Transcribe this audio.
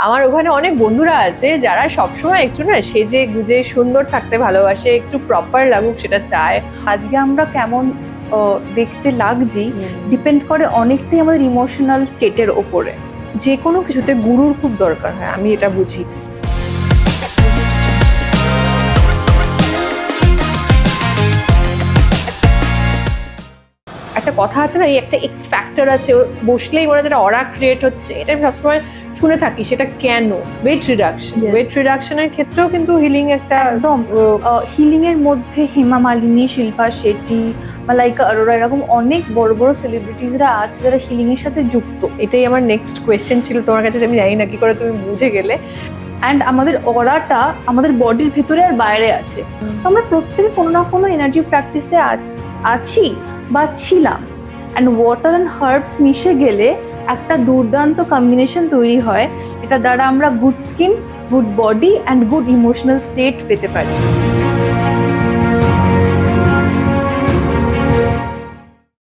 আমার ওখানে অনেক বন্ধুরা আছে যারা সবসময় একটু না সেজে গুজে সুন্দর থাকতে ভালোবাসে, একটু প্রপার লাগুক সেটা চায়। আজকে আমরা কেমন দেখতে লাগছি ডিপেন্ড করে অনেকটাই আমাদের ইমোশনাল স্টেটের ওপরে। যে কোনো কিছুতে গুরুর খুব দরকার হয়, আমি এটা বুঝি। একটা কথা আছে না, এই একটা এক্স ফ্যাক্টর আছে, বসলেই মনে হয় যেটা অরা ক্রিয়েট হচ্ছে, এটা আমি সবসময় শুনে থাকি। সেটা কেন? Weight reduction. Yes. ওয়েট রিডাকশনের ক্ষেত্রেও কিন্তু হিলিং একটা একদম হিলিং এর মধ্যে হেমা মালিনী, শিল্পা শেট্টি, মালাইকা অরোরা, এরকম অনেক বড় বড় সেলিব্রিটিসরা আছে যারা হিলিং এর সাথে যুক্ত। এটাই আমার নেক্সট কোয়েশ্চেন ছিল তোমার কাছে, যে আমি জানি না কি করে তুমি বুঝে গেলে। অ্যান্ড আমাদের অরাটা আমাদের বডির ভেতরে আর বাইরে আছে। তো আমরা প্রত্যেকে কোনো না কোনো এনার্জি প্র্যাকটিসে আছি বা ছিলাম। অ্যান্ড ওয়াটার অ্যান্ড হার্বস মিশে গেলে একটা দুর্দান্ত কম্বিনেশন তৈরি হয়, এটা দ্বারা আমরা good skin, good body and good emotional state পেতে পারি।